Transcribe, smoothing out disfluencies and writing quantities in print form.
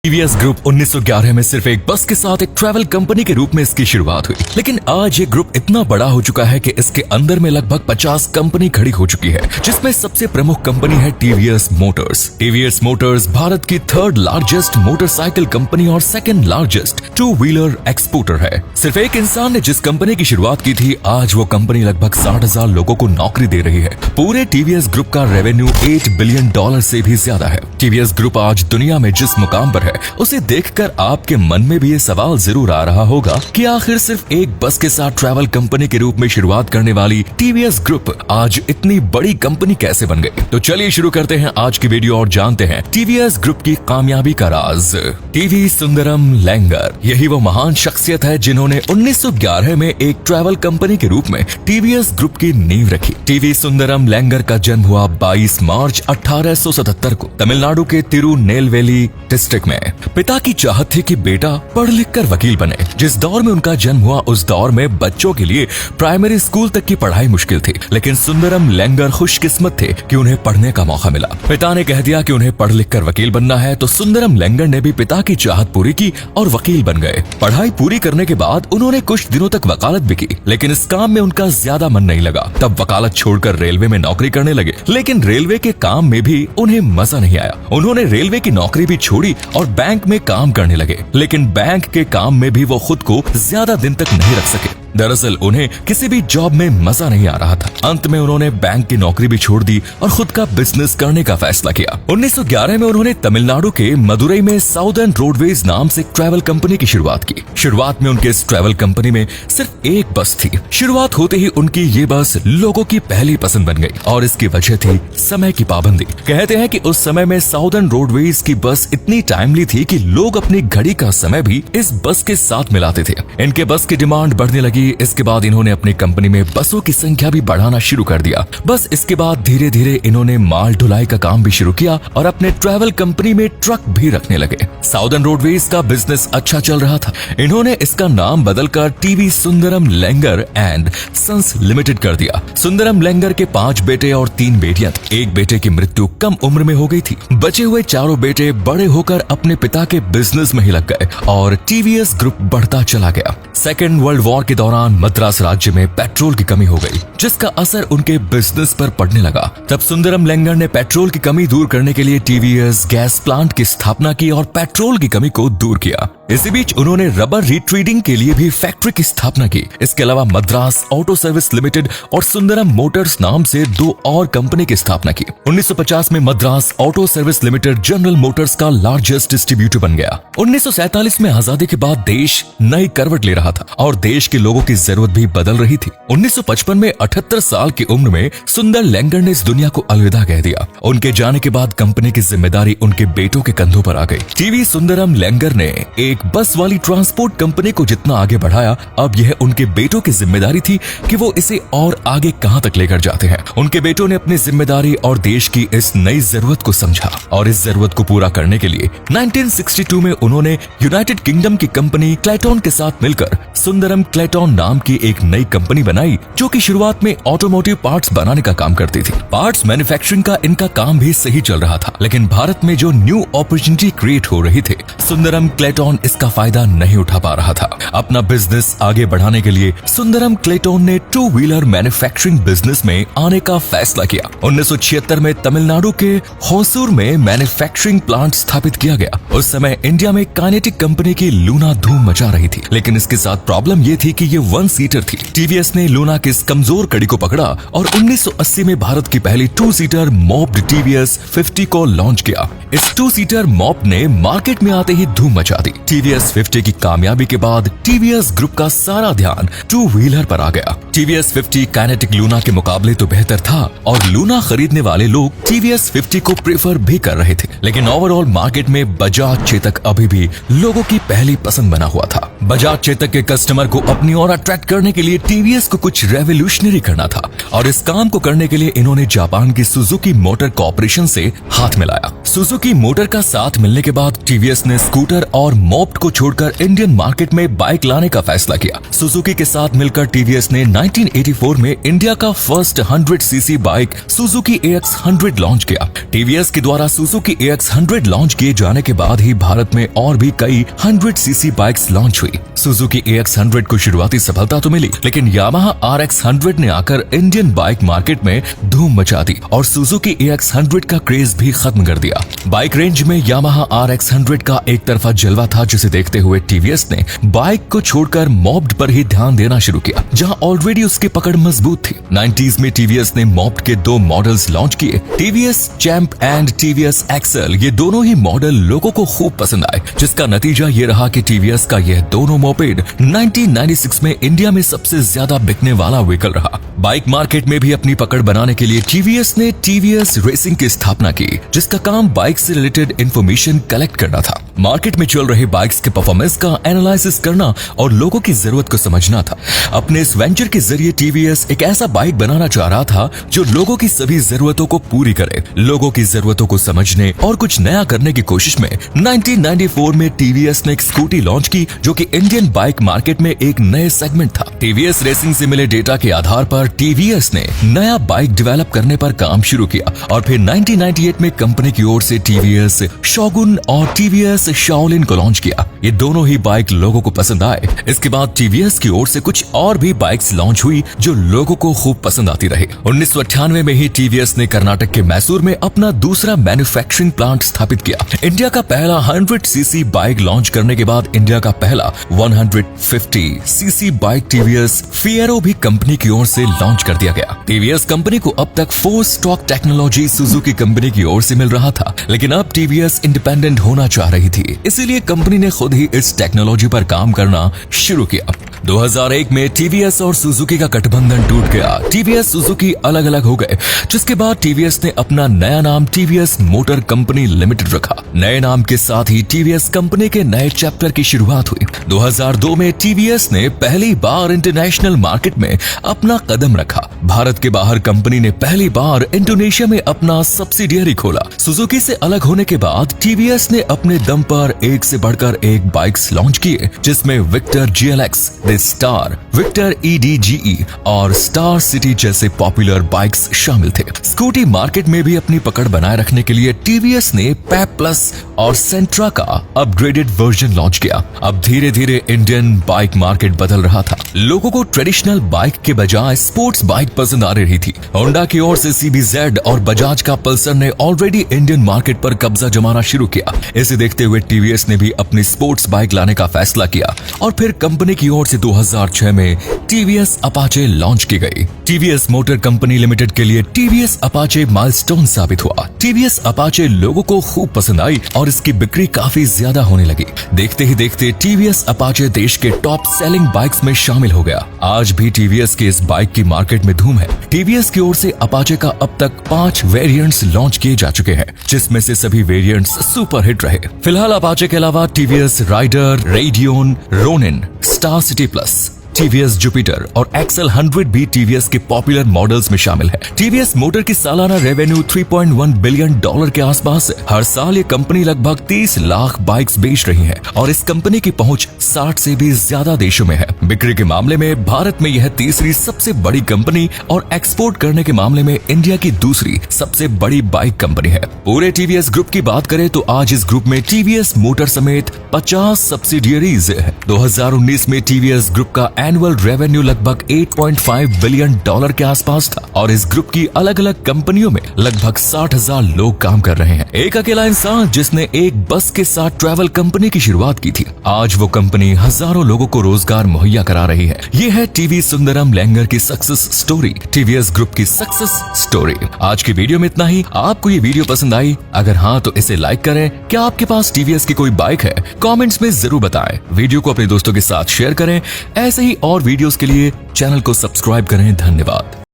TVS group 1911 में सिर्फ एक बस के साथ एक ट्रैवल कंपनी के रूप में इसकी शुरुआत हुई, लेकिन आज ये ग्रुप इतना बड़ा हो चुका है कि इसके अंदर में लगभग 50 कंपनी खड़ी हो चुकी है, जिसमें सबसे प्रमुख कंपनी है TVS Motors. TVS Motors Bharat की 3rd लार्जेस्ट मोटरसाइकिल कंपनी और 2nd लार्जेस्ट 2-व्हीलर एक्सपोर्टर है। सिर्फ एक इंसान ने जिस कंपनी की शुरुआत की थी, आज वो कंपनी लगभग 60,000 लोगों को नौकरी दे रही है। पूरे टीवीएस ग्रुप का रेवेन्यू $8 बिलियन से भी ज्यादा है। टीवीएस ग्रुप आज दुनिया में जिस मुकाम पर है, उसे देखकर आपके मन में भी ये सवाल जरूर आ रहा होगा कि आखिर सिर्फ एक बस के साथ ट्रैवल कंपनी के रूप में शुरुआत करने वाली टीवीएस ग्रुप आज इतनी बड़ी कंपनी कैसे बन गई। तो चलिए शुरू करते हैं आज की वीडियो और जानते हैं टीवीएस ग्रुप की कामयाबी का राज। टीवी सुंदरम लैंगर, यही वो महान शख्सियत है जिन्होंने 1911 में एक ट्रैवल कंपनी के रूप में टीवीएस ग्रुप की नींव रखी। टीवी सुंदरम लैंगर का जन्म हुआ 22 मार्च 1877 को तमिलनाडु के तिरुनेलवेली डिस्ट्रिक्ट में। पिता की चाहत थी कि बेटा पढ़ लिख कर वकील बने। जिस दौर में उनका जन्म हुआ, उस दौर में बच्चों के लिए प्राइमरी स्कूल तक की पढ़ाई मुश्किल थी, लेकिन सुंदरम लैंगर खुशकिस्मत थे कि उन्हें पढ़ने का मौका मिला। पिता ने कह दिया कि उन्हें पढ़ लिख कर वकील बनना है, तो सुंदरम लैंगर ने भी पिता की चाहत पूरी की और वकील बन गए। पढ़ाई पूरी करने के बाद उन्होंने कुछ दिनों तक वकालत भी की, लेकिन इस काम में उनका ज्यादा मन नहीं लगा। तब वकालत छोड़कर रेलवे में नौकरी करने लगे, लेकिन रेलवे के काम में भी उन्हें मजा नहीं आया। उन्होंने रेलवे की नौकरी भी छोड़ी और बैंक में काम करने लगे, लेकिन बैंक के काम में भी वो खुद को ज्यादा दिन तक नहीं रख सके। दरअसल उन्हें किसी भी जॉब में मजा नहीं आ रहा था। अंत में उन्होंने बैंक की नौकरी भी छोड़ दी और खुद का बिजनेस करने का फैसला किया। 1911 में उन्होंने तमिलनाडु के मदुरई में साउदर्न रोडवेज नाम से ट्रैवल कंपनी की शुरुआत की। शुरुआत में उनके इस ट्रैवल कंपनी में सिर्फ एक बस थी। शुरुआत होते ही उनकी ये बस लोगों की पहली पसंद बन गई और इसकी वजह थी समय की पाबंदी। कहते हैं कि उस समय में साउदर्न रोडवेज की बस इतनी टाइमली थी कि लोग अपनी घड़ी का समय भी इस बस के साथ मिलाते थे। इनके बस की डिमांड बढ़ने लगी। इसके बाद इन्होंने अपनी कंपनी में बसों की संख्या भी बढ़ाना शुरू कर दिया। बस इसके बाद धीरे धीरे इन्होंने माल ढुलाई का काम भी शुरू किया और अपने ट्रैवल कंपनी में ट्रक भी रखने लगे। साउदर्न रोडवेज का बिजनेस अच्छा चल रहा था। इन्होंने इसका नाम बदलकर T V Sundaram Iyengar and sons limited कर दिया। सुंदरम लैंगर के 5 बेटे और 3 बेटियां थी। एक बेटे की मृत्यु कम उम्र में हो गई थी। बचे हुए 4 बेटे बड़े होकर अपने पिता के बिजनेस में ही लग गए और टीवीएस ग्रुप बढ़ता चला गया। 2nd वर्ल्ड वॉर के दौरान मद्रास राज्य में पेट्रोल की कमी हो गई, जिसका असर उनके बिजनेस पर पड़ने लगा। तब सुंदरम लैंगर ने पेट्रोल की कमी दूर करने के लिए टीवीएस गैस प्लांट की स्थापना की और पेट्रोल की कमी को दूर किया। इसी बीच उन्होंने रबर रिट्रीडिंग के लिए भी फैक्ट्री की स्थापना की। इसके अलावा मद्रास ऑटो सर्विस लिमिटेड और सुंदरम मोटर्स नाम से 2 और कंपनी की स्थापना की। 1950 में Madras auto service limited general Motors का लार्जेस्ट डिस्ट्रीब्यूटर बन गया। 1947 में आजादी के बाद देश नई करवट ले रहा था और देश के लोगों की जरूरत भी बदल रही थी। 1955 में 78 साल की उम्र में सुंदर लैंगर ने इस दुनिया को अलविदा कह दिया। उनके जाने के बाद कंपनी की जिम्मेदारी उनके बेटों के कंधों पर आ गई। टीवी सुंदरम लैंगर ने एक बस वाली ट्रांसपोर्ट कंपनी को जितना आगे बढ़ाया, अब यह उनके बेटों की जिम्मेदारी थी कि वो इसे और आगे कहां तक लेकर जाते हैं। उनके बेटों ने अपनी जिम्मेदारी और देश की इस नई जरूरत को समझा और इस जरूरत को पूरा करने के लिए 1962 में उन्होंने यूनाइटेड किंगडम की कंपनी क्लेटन के साथ मिलकर सुंदरम क्लेटन नाम की एक नई कंपनी बनाई, जो कि शुरुआत में ऑटोमोटिव पार्ट्स बनाने का काम करती थी। पार्ट्स मैन्युफैक्चरिंग का इनका काम भी सही चल रहा था, लेकिन भारत में जो न्यू अपॉर्चुनिटी क्रिएट हो रही थी, सुंदरम क्लेटन इसका फायदा नहीं उठा पा रहा था। अपना बिजनेस आगे बढ़ाने के लिए सुंदरम क्लेटन ने 2-व्हीलर मैन्युफैक्चरिंग बिजनेस में आने का फैसला किया। 1976 में तमिलनाडु के होसूर में मैन्युफैक्चरिंग प्लांट स्थापित किया गया। उस समय इंडिया में काइनेटिक कंपनी की लूना धूम मचा रही थी, लेकिन इसके साथ प्रॉब्लम ये थी कि ये 1 सीटर थी। टीवीएस ने लूना की इस कमजोर कड़ी को पकड़ा और 1980 में भारत की पहली 2 सीटर मॉप्ड टीवीएस 50 को लॉन्च किया। इस 2 सीटर मॉप ने मार्केट में आते ही धूम मचा दी। टीवीएस 50 की कामयाबी के बाद टीवीएस ग्रुप का सारा ध्यान 2-व्हीलर पर आ गया। टीवीएस 50 काइनेटिक लूना के मुकाबले तो बेहतर था और लूना खरीदने वाले लोग टीवीएस 50 को प्रेफर भी कर रहे थे, लेकिन ओवरऑल मार्केट में बजाज चेतक अभी भी लोगों की पहली पसंद बना हुआ था। बजाज चेतक के कस्टमर को अपनी ओर अट्रैक्ट करने के लिए टीवीएस को कुछ रेवोल्यूशनरी करना था और इस काम को करने के लिए इन्होंने जापान की सुजुकी मोटर कॉर्पोरेशन से हाथ मिलाया। सुजुकी मोटर का साथ मिलने के बाद टीवीएस ने स्कूटर और मोप्ड को छोड़कर इंडियन मार्केट में बाइक लाने का फैसला किया। सुजुकी के साथ मिलकर टीवीएस ने 1984 में इंडिया का first 100 CC bike Suzuki AX100 launch किया। टीवीएस के द्वारा सुजुकी AX100 लॉन्च किए जाने के बाद ही भारत में और भी कई 100 सीसी बाइक्स लॉन्च हुई। सुजुकी AX100 को शुरुआती सफलता तो मिली, लेकिन यामाहा RX100 ने आकर इंडियन बाइक मार्केट में धूम मचा दी और सुजुकी AX100 का क्रेज भी खत्म कर दिया। बाइक रेंज में यामाहा RX100 का एक तरफा जलवा था, जिसे देखते हुए टीवीएस ने बाइक को छोड़कर मोप्ड पर ही ध्यान देना शुरू किया, जहां ऑलरेडी उसकी पकड़ मजबूत थी। 90s में टीवीएस ने मोप्ड के 2 मॉडल्स लॉन्च किए, TVS champ and TVS excel. ये दोनों ही मॉडल लोगों को खूब पसंद आए, जिसका नतीजा ये रहा कि टीवीएस का यह दोनों मोपेड 1996 में इंडिया में सबसे ज्यादा बिकने वाला व्हीकल रहा। बाइक मार्केट में भी अपनी पकड़ बनाने के लिए टीवीएस ने टीवीएस रेसिंग की स्थापना की, जिसका काम बाइक से रिलेटेड इंफॉर्मेशन कलेक्ट करना था। मार्केट में चल रहे बाइक्स के परफॉर्मेंस का एनालिसिस करना और लोगों की जरूरत को समझना था। अपने इस वेंचर के जरिए टीवीएस एक ऐसा बाइक बनाना चाह रहा था जो लोगों की सभी जरूरतों को पूरी करे। लोगों की जरूरतों को समझने और कुछ नया करने की कोशिश में 1994 में टीवीएस ने एक स्कूटी लॉन्च की, जो कि इंडियन बाइक मार्केट में एक नए सेगमेंट था। टीवीएस रेसिंग से मिले डेटा के आधार पर टीवीएस ने नया बाइक डेवलप करने पर काम शुरू किया और फिर 1998 में कंपनी की ओर से टीवीएस शोगुन और टीवीएस शाओलिन को लॉन्च किया। ये दोनों ही बाइक लोगों को पसंद आए। इसके बाद टीवीएस की ओर से कुछ और भी बाइक्स लॉन्च हुई जो लोगों को खूब पसंद आती रही। 1998 में ही टीवीएस ने कर्नाटक के मैसूर में अपना दूसरा मैन्युफैक्चरिंग प्लांट स्थापित किया। इंडिया का पहला 100 सीसी बाइक लॉन्च करने के बाद इंडिया का पहला 150 सीसी बाइक टीवीएस फिएरो भी कंपनी की ओर से लॉन्च कर दिया गया। टीवीएस कंपनी को अब तक 4 स्टॉक टेक्नोलॉजी सुजुकी कंपनी की ओर से मिल रहा था, लेकिन अब टीवीएस इंडिपेंडेंट होना चाह रही थी, इसीलिए कंपनी ने खुद ही इस टेक्नोलॉजी पर काम करना शुरू किया। 2001 में टीवीएस और सुजुकी का गठबंधन टूट गया। टीवीएस सुजुकी अलग अलग हो गए, जिसके बाद टीवीएस ने अपना नया नाम टीवीएस मोटर कंपनी लिमिटेड रखा। नए नाम के साथ ही टीवीएस कंपनी के नए चैप्टर की शुरुआत हुई। 2002 में टीवीएस ने पहली बार इंटरनेशनल मार्केट में अपना कदम रखा। भारत के बाहर कंपनी ने पहली बार इंडोनेशिया में अपना सब्सिडियरी खोला। सुजुकी से अलग होने के बाद टीवीएस ने अपने दम पर एक से बढ़कर एक बाइक्स लॉन्च किए, जिसमें Victor GLX, Star, Victor EDGE और स्टार सिटी जैसे पॉपुलर बाइक्स शामिल थे। स्कूटी मार्केट में भी अपनी पकड़ बनाए रखने के लिए टीवीएस ने पेप प्लस और सेंट्रा का अपग्रेडेड वर्जन लॉन्च किया। अब धीरे धीरे इंडियन बाइक मार्केट बदल रहा था। लोगों को ट्रेडिशनल बाइक के बजाय स्पोर्ट्स बाइक पसंद आ रही थी। होंडा की ओर से CBZ और बजाज का पल्सर ने ऑलरेडी इंडियन मार्केट पर कब्जा जमाना शुरू किया। इसे देखते हुए टीवीएस ने भी अपनी स्पोर्ट्स बाइक लाने का फैसला किया और फिर कंपनी की ओर से 2006 में टीवीएस अपाचे लॉन्च की गई। टीवीएस मोटर कंपनी लिमिटेड के लिए टीवीएस अपाचे माइलस्टोन साबित हुआ। टीवीएस अपाचे लोगों को खूब पसंद आई और इसकी बिक्री काफी ज्यादा होने लगी। देखते ही देखते टीवीएस अपाचे देश के टॉप सेलिंग बाइक्स में शामिल हो गया। आज भी टीवीएस के इस बाइक की मार्केट में धूम है। टीवीएस की ओर से अपाचे का अब तक 5 वेरिएंट्स लॉन्च किए जा चुके हैं, जिसमें से सभी वेरिएंट्स सुपर हिट रहे। फिलहाल अपाचे के अलावा TVS Raider, Radeon, Ronin, Star City Plus, TVS Jupiter और एक्सेल 100 भी टीवीएस के पॉपुलर मॉडल्स में शामिल है। टीवीएस मोटर की सालाना रेवेन्यू $3.1 बिलियन के आसपास है। हर साल ये कंपनी लगभग 30 लाख बाइक्स बेच रही है और इस कंपनी की पहुंच 60 से भी ज्यादा देशों में है। बिक्री के मामले में भारत में यह तीसरी सबसे बड़ी कंपनी और एक्सपोर्ट करने के मामले में इंडिया की दूसरी सबसे बड़ी बाइक कंपनी है। पूरे टीवीएस ग्रुप की बात करें तो आज इस ग्रुप में टीवीएस मोटर समेत 50 सब्सिडियरीज है। 2019 में टीवीएस ग्रुप का एनुअल रेवेन्यू लगभग $8.5 बिलियन के आसपास था और इस ग्रुप की अलग अलग कंपनियों में लगभग 60,000 लोग काम कर रहे हैं। एक अकेला इंसान जिसने एक बस के साथ ट्रैवल कंपनी की शुरुआत की थी, आज वो कंपनी हजारों लोगों को रोजगार मुहैया करा रही है। ये है टीवी सुंदरम लैंगर की सक्सेस स्टोरी, टीवीएस ग्रुप की सक्सेस स्टोरी। आज की वीडियो में इतना ही। आपको ये वीडियो पसंद आई? अगर हाँ तो इसे लाइक करें। क्या आपके पास टीवीएस की कोई बाइक है? कमेंट्स में जरूर बताएं। वीडियो को अपने दोस्तों के साथ शेयर करें। ऐसे ही और वीडियोस के लिए चैनल को सब्सक्राइब करें। धन्यवाद।